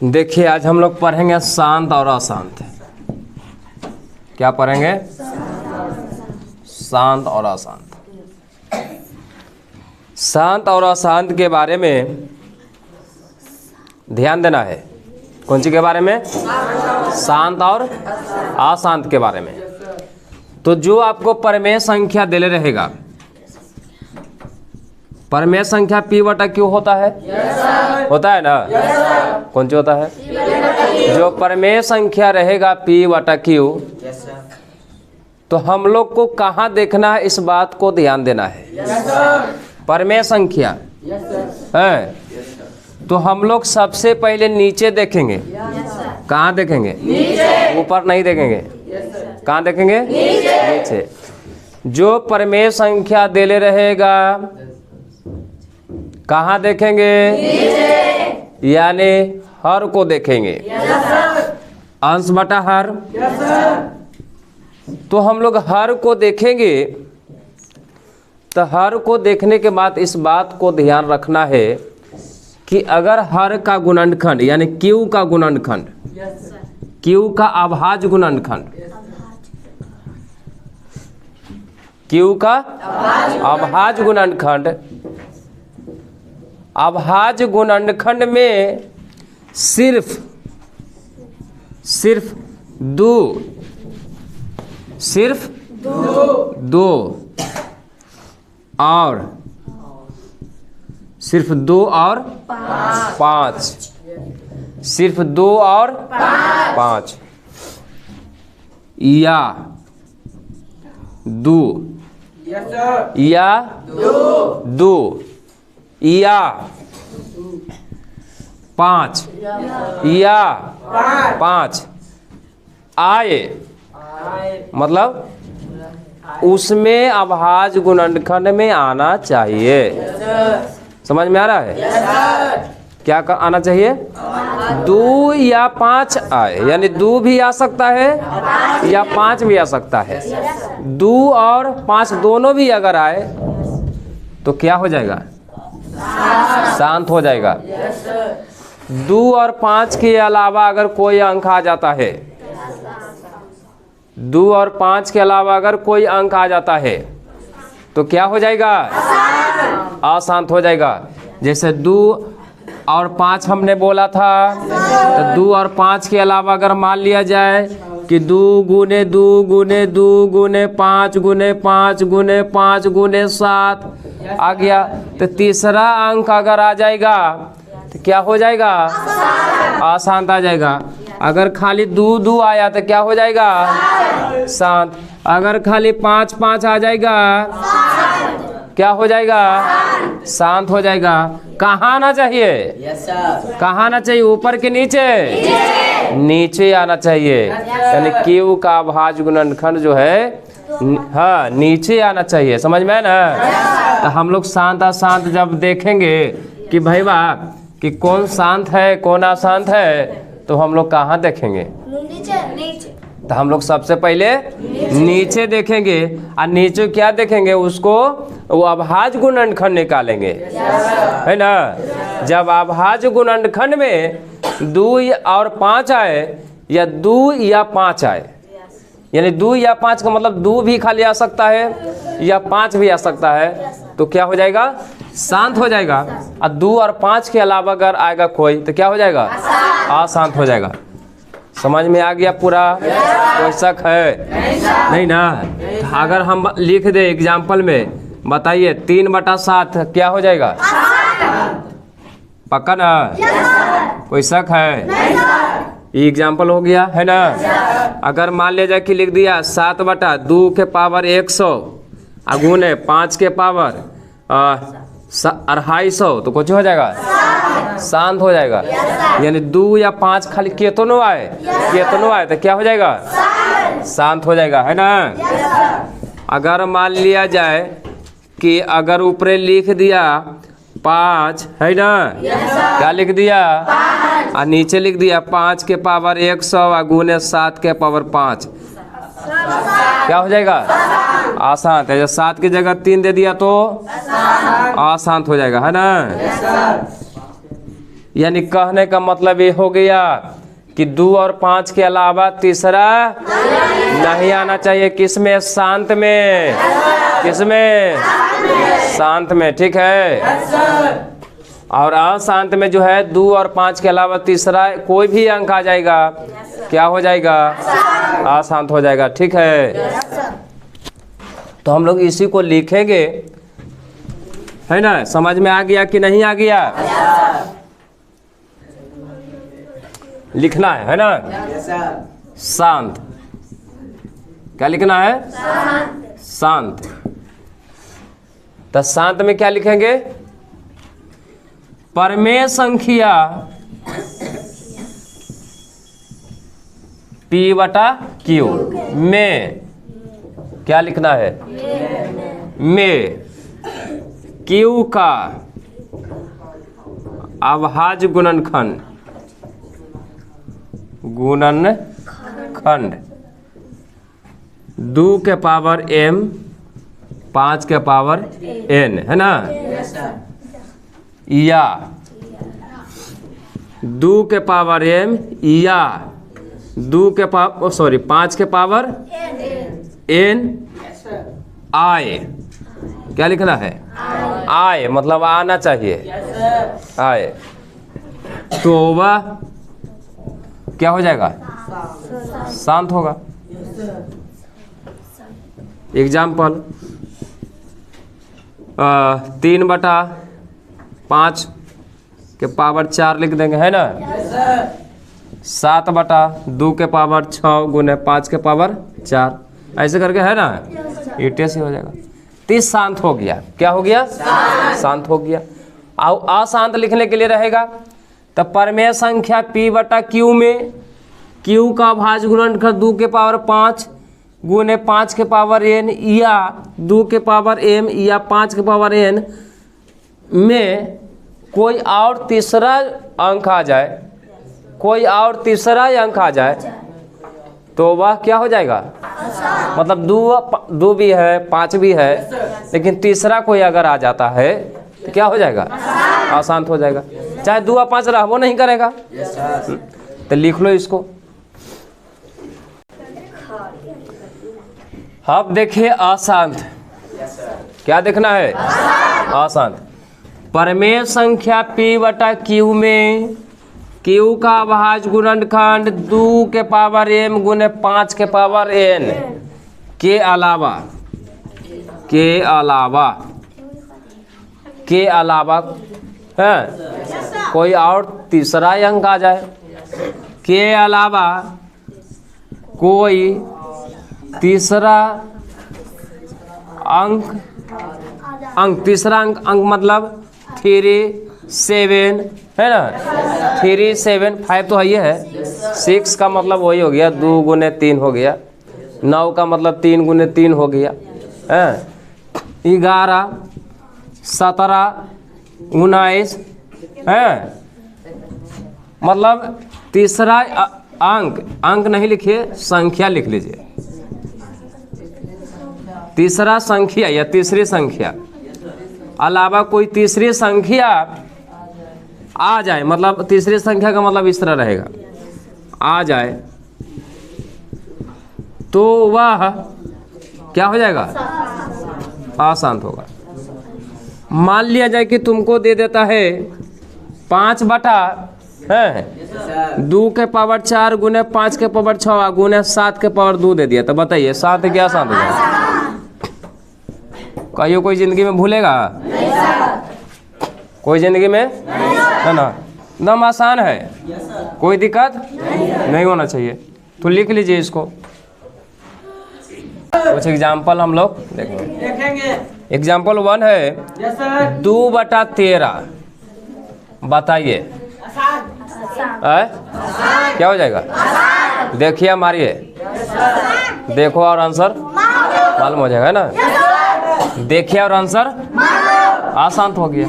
देखिए आज हम लोग पढ़ेंगे शांत और अशांत। क्या पढ़ेंगे? शांत और अशांत। शांत और अशांत के बारे में ध्यान देना है। कौन सी के बारे में? शांत और अशांत के बारे में। तो जो आपको परमेय संख्या दिले रहेगा, परमेय संख्या P बटा Q होता है? होता है ना? कौन सी होता है? जो परमेय संख्या रहेगा P बटा Q, तो हम लोग को कहाँ देखना है, इस बात को ध्यान देना है। परमेय संख्या है तो हम लोग सबसे पहले नीचे देखेंगे। कहाँ देखेंगे? ऊपर नहीं देखेंगे। कहाँ देखेंगे? नीचे। जो परमेय संख्या दिले रहेगा कहाँ देखेंगे? यानी हर को देखेंगे। अंश बटा हर। तो हम लोग हर को देखेंगे। तो हर को देखने के बाद इस बात को ध्यान रखना है कि अगर हर का गुणनखंड यानी Q का गुणनखंड, Q का अभाज्य गुणनखंड, Q का अभाज्य गुणनखंड, अभाज्य गुणनखंड में सिर्फ दो और सिर्फ 2 और 5, सिर्फ 2 और 5 या 2 या 2 या 5 या 5 आए, मतलब उसमें अभाज्य गुणनखंड में आना चाहिए। समझ में आ रहा है? क्या आना चाहिए? 2 या 5 आए, यानी 2 भी आ सकता है या 5 भी आ सकता है। 2 और 5 दोनों भी अगर आए तो क्या हो जाएगा? शांत हो जाएगा। 2 और 5 के अलावा अगर कोई अंक आ जाता है, 2 और 5 के अलावा अगर कोई अंक आ जाता है तो क्या हो जाएगा? अशांत हो जाएगा। जैसे 2 और 5 हमने बोला था, तो 2 और 5 के अलावा अगर मान लिया जाए कि 2 गुने 2 गुने 2 गुने 5 गुने 5 गुने 5 गुने 7 आ गया, तो तीसरा अंक अगर आ जाएगा तो क्या हो जाएगा? अशांत आ जाएगा। अगर खाली 2 2 आया तो क्या हो जाएगा? शांत। अगर खाली 5 5 आ जाएगा क्या हो जाएगा? शांत हो जाएगा। कहाँ आना चाहिए? कहाँ आना चाहिए? ऊपर के नीचे? नीचे आना चाहिए। यानी Q का अभाज्य गुणनखंड जो है हाँ नीचे आना चाहिए। समझ में है ना? तो हम लोग शांत अशांत जब देखेंगे कि भाई वाह कि कौन शांत है कौन अशांत है, तो हम लोग कहाँ देखेंगे? नीचे। तो हम लोग सबसे पहले नीचे देखेंगे। और नीचे क्या देखेंगे? उसको वो अभाज्य गुणनखंड निकालेंगे, है ना? जब अभाज्य गुणनखंड में 2 और 5 आए या 2 या 5 आए, यानी 2 या 5 का मतलब 2 भी खाली आ सकता है या 5 भी आ सकता है, तो क्या हो जाएगा? शांत हो जाएगा। और 2 और 5 के अलावा अगर आएगा कोई तो क्या हो जाएगा? अशांत हो जाएगा। समझ में आ गया पूरा? कोई शक है? नहीं ना? अगर हम लिख दे एग्जाम्पल में, बताइए 3 बटा 7 क्या हो जाएगा? पक्का ना? कोई शक है? ये एग्जाम्पल हो गया, है ना? अगर मान लिया जाए कि लिख दिया 7 बटा 2 के पावर 100 गुने 5 के पावर 250, तो कुछ हो जाएगा? शांत हो जाएगा। यानी 2 या 5 खाली केतनो आए तो क्या हो जाएगा? शांत हो जाएगा, है ना? अगर मान लिया जाए कि अगर ऊपर लिख दिया 5, है ना? क्या लिख दिया? और नीचे लिख दिया 5 के पावर 100 गुने 7 के पावर 5, क्या हो जाएगा? अशांत है। जब 7 की जगह 3 दे दिया तो अशांत हो जाएगा, है ना? यानी कहने का मतलब ये हो गया कि 2 और 5 के अलावा तीसरा नहीं आना चाहिए। किसमें? शांत में। किसमें? शांत में। ठीक है। और अशांत में जो है 2 और 5 के अलावा तीसरा कोई भी अंक आ जाएगा, क्या हो जाएगा? अशांत हो जाएगा। ठीक है। तो हम लोग इसी को लिखेंगे, है ना? समझ में आ गया कि नहीं आ गया? लिखना है ना? शांत। क्या लिखना है? शांत। तो शांत में क्या लिखेंगे? परमेय संख्या P/Q में क्या लिखना है? में Q का अभाज्य गुणनखंड गुणनखंड 2 के पावर m 5 के पावर n, है ना? या 2 के पावर m या 2 के पावर 5 के पावर n आए। क्या लिखना है? आए मतलब आना चाहिए। आए तो वह क्या हो जाएगा? शांत होगा। एग्जाम्पल 3/5 के पावर 4 लिख देंगे, है ना? 7/2 के पावर 6 गुने 5 के पावर 4, ऐसे करके, है ना? ईटे से हो जाएगा। 30 शांत हो गया। क्या हो गया? शांत हो गया। और अशांत लिखने के लिए रहेगा तो परमेय संख्या P/Q में Q का अभाज्य गुणनखंड 2 के पावर 5 गुने 5 के पावर n या 2 के पावर m या 5 के पावर n में कोई और तीसरा अंक आ जाए, कोई और तीसरा अंक आ जाए तो वह क्या हो जाएगा? मतलब 2 भी है, 5 भी है, लेकिन तीसरा कोई अगर आ जाता है तो क्या हो जाएगा? अशांत हो जाएगा। चाहे 2 और 5 रहबो नहीं करेगा। तो लिख लो इसको। अब देखिए अशांत। क्या देखना है? अशांत। परमेय संख्या P/Q में Q का अभाज्य गुणनखंड 2 के पावर m गुने 5 के पावर n के अलावा है कोई और तीसरा अंक आ जाए, के अलावा कोई तीसरा अंक तीसरा अंक मतलब 3, 7, है ना? 3, 7, 5 तो ये है। 6 का मतलब वही हो गया 2 गुने 3 हो गया। 9 का मतलब 3 गुने 3 हो गया। 11, 17, 19 है। मतलब तीसरा अंक नहीं लिखिए, संख्या लिख लीजिए। तीसरा संख्या या तीसरी संख्या अलावा कोई तीसरी संख्या आ जाए, मतलब तीसरी संख्या का मतलब इस तरह रहेगा, आ जाए तो वह क्या हो जाएगा? अशांत होगा। मान लिया जाए कि तुमको दे देता है 5/2 के पावर 4 गुने 5 के पावर 6 गुने 7 के पावर 2 दे दिया, तो बताइए शांत है क्या अशांत होगा? कहियो कोई जिंदगी में भूलेगा? कोई जिंदगी में, है ना? एकदम आसान है, कोई दिक्कत नहीं होना चाहिए। तो लिख लीजिए इसको। कुछ एग्जाम्पल हम लोग देखेंगे। एग्जाम्पल 1 है 2/13। बताइए क्या हो जाएगा? देखिए मारिए, देखो और आंसर मालूम हो जाएगा, है ना? देखिए और आंसर अशांत हो गया।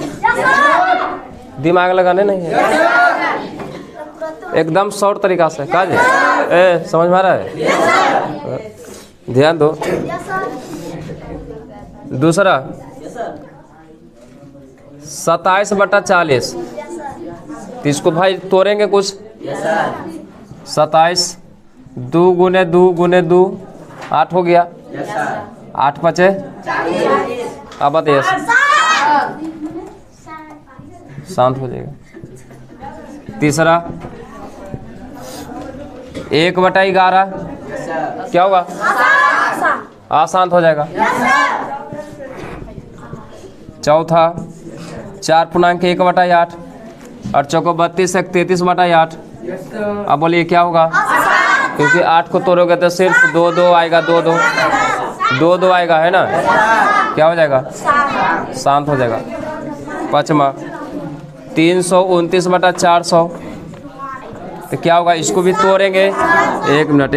दिमाग लगाने नहीं है, एकदम शॉर्ट तरीका से काज है। समझ में आ रहा है? ध्यान दो। दूसरा 27/40 तो इसको भाई तोड़ेंगे कुछ। 27 2 गुने 2 गुने 2 8 हो गया। 8 बचे। अब बताइए, शांत हो जाएगा। तीसरा 1/11 क्या होगा? अशांत हो जाएगा। चौथा 4.1/8 और चौको 32 33/8। अब बोलिए क्या होगा? क्योंकि 8 को तोड़ोगे तो सिर्फ 2 2 आएगा, 2 2 2 2 आएगा, है ना? क्या हो जाएगा? शांत हो जाएगा। पाँचवा 329/400 तो क्या होगा? इसको भी तोड़ेंगे। एक मिनट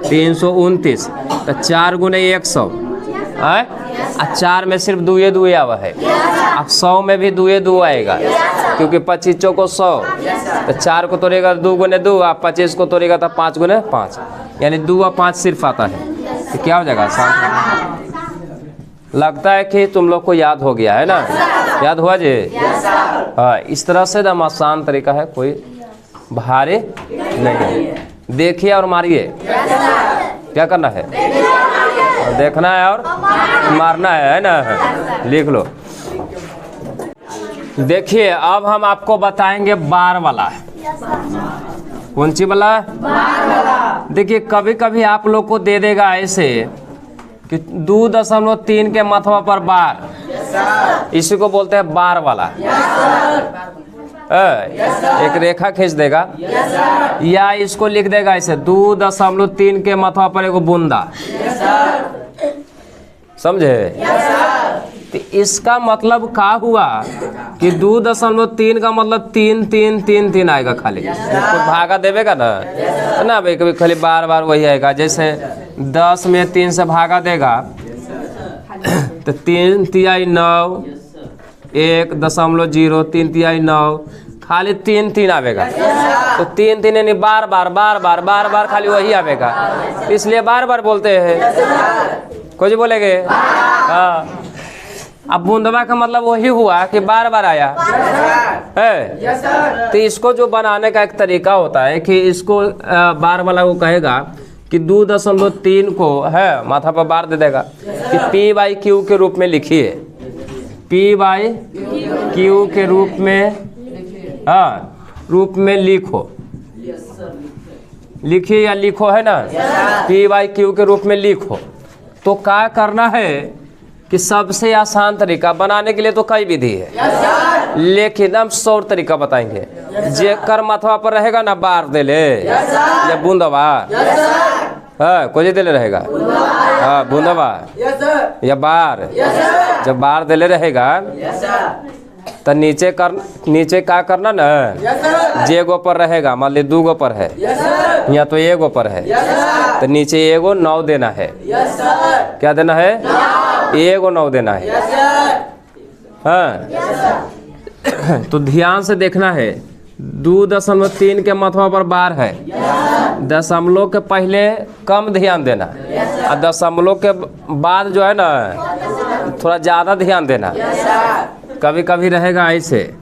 329 तो 4 गुने 100 है। 4 में सिर्फ 2 2 आवा है। अब 100 में भी 2 2 आएगा, क्योंकि 25 चौको 100 तो 4 को तोड़ेगा 2 गुने 2, आप 25 को तोड़ेगा तो 5 गुने 5, यानी 2 और 5 सिर्फ आता है। तो क्या हो जाएगा? शांत। लगता है कि तुम लोग को याद हो गया है ना? याद हुआ जी? हाँ, इस तरह से एकदम आसान तरीका है, कोई भारी नहीं है। देखिए और मारिए। क्या करना है? देखना है और मारना है ना? लिख लो। देखिए अब हम आपको बताएंगे बार वाला। कौन सी वाला? देखिए कभी कभी आप लोग को दे देगा ऐसे कि 2.3 के माथवा पर बार, इसी को बोलते हैं बार वाला। एक रेखा खींच देगा, या इसको लिख देगा ऐसे 2.3 के माथवा पर एगो बूंदा। समझे? तो इसका मतलब क्या हुआ कि 2.3 का मतलब 3 3 3 3 आएगा खाली। कुछ भागा देवेगा ना भाई, कभी खाली बार बार वही आएगा। जैसे 10 में 3 से भागा देगा तो 3 तिहाई 9, 1.0 3 तिहाई 9, खाली 3 3 आवेगा। तो 3 3 यानी बार बार खाली वही आवेगा, इसलिए बार बार बोलते हैं। कुछ बोलेंगे? हाँ। अब बूंदवा का मतलब वही हुआ कि बार बार आया है। तो इसको जो बनाने का एक तरीका होता है कि इसको बार वाला वो कहेगा कि 2.3 को है माथा पर बार दे देगा कि P/Q के रूप में लिखिए। P/Q के रूप में लिखो। लिखिए या लिखो, है ना? P/Q के रूप में लिखो। तो क्या करना है कि सबसे आसान तरीका बनाने के लिए तो कई विधि है, लेकिन हम शॉर्ट तरीका बताएंगे। जेकर माथवा पर रहेगा ना बार दे ले या बूंदवा, हाँ कोई दे ले रहेगा, हाँ बूंदवा या बार। जब बार दे ले रहेगा तो नीचे क्या करना ना, जे गो पर रहेगा, मान ली 2 गो पर है, यहाँ तो 1 गो पर है, तो नीचे 1 9 देना है। क्या देना है? 1 9 देना है। हाँ तो ध्यान से देखना है। 2.3 के माथवा पर बार है, दशमलव के पहले कम ध्यान देना और दशमलव के बाद जो है ना थोड़ा ज़्यादा ध्यान देना। कभी कभी रहेगा ऐसे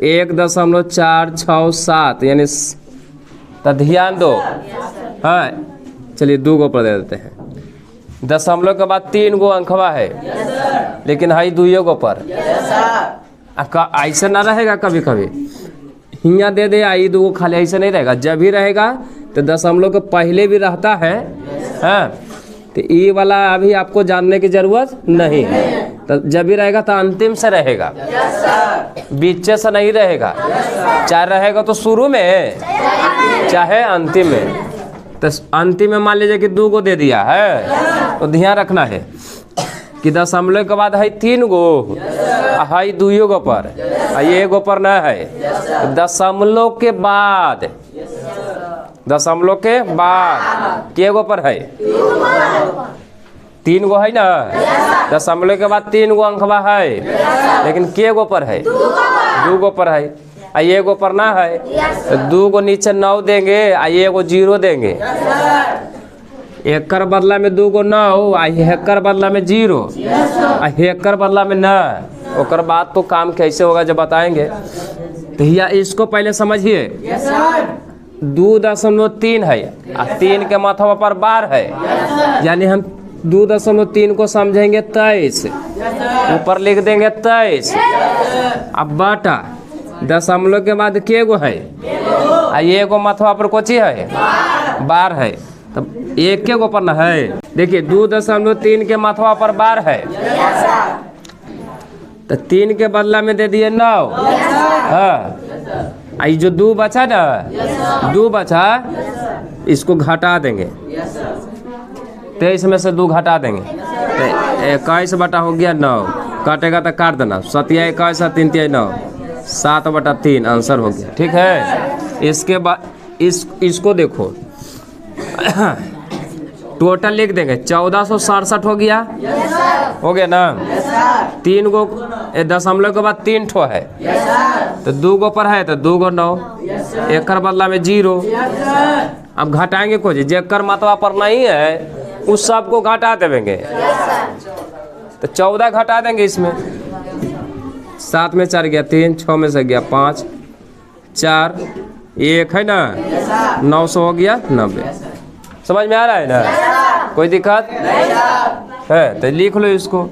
1.467 यानी, तो ध्यान दो। हाँ चलिए 2 गो पर दे देते हैं। दशमलव के बाद 3 गो अंकवा है, लेकिन हाई 2 गो पर ऐसे ना रहेगा। कभी कभी हिया दे दे आई 2 गो खाली, ऐसे नहीं रहेगा। जब भी रहेगा तो दशमलव के पहले भी रहता है। हाँ तो ये वाला अभी आपको जानने की जरूरत नहीं है। तो जब भी रहेगा तो अंतिम से रहेगा, बीच से नहीं रहेगा। चाहे रहेगा तो शुरू में चाहे अंतिम में। तो अंतिम में मान लीजिए कि 2 गो दे दिया है, तो ध्यान रखना है कि दशमलव के बाद है 3 गो, है 2 गो पर, 1 गो पर न है। दशमलव के बाद के गो पर है? 3 गो है ना। दशमलव के बाद 3 गो अंकवा है, लेकिन के गो पर है? 2 गो पर है, 1 गो पर ना है। तो 2 गो नीचे 9 देंगे, 1 गो 0 देंगे। 1 कर बदला में 2 गो 9, 1 कर बदला में 0, 1 कर बदला में न। ओकर बाद तो काम कैसे होगा जब बताएंगे। तो या इसको पहले समझिए। 2.3 है और 3 के माथवा पर बार है, यानी हम 2.3 को समझेंगे 23, ऊपर लिख देंगे 23। अब बटा दशमलव के बाद के गो है, आ ये गो माथवा पर कोची है, बार है, तब एक के गो पर न है। देखिए 2.3 के माथवा पर बार है, तो 3 के बदला में दे दिए 9। हाँ, ये जो 2 बचा ना, 2 बचा, इसको घटा देंगे, 23 में से 2 घटा देंगे, तो 21 बटा हो गया 9, काटेगा तो काट देना, 7 21 3 3 9, 7/3 आंसर हो गया। ठीक है, इसके बाद इसको देखो, टोटल लिख देंगे 1467 हो गया, हो गया ना। 3 गो दशमलव के बाद 3 ठो है, तो 2 गो पर है तो 2 गो 9, एक बदला में 0। अब घटाएंगे कुछ, जेकर मतवा पर नहीं है उस सब को घटा देंगे, तो 14 घटा देंगे इसमें। 7 में 4 गया 3, 6 में से गया 5, 4 1 है ना, 900 हो गया 90। समझ में आ रहा है ना, कोई दिक्कत है तो लिख लो इसको।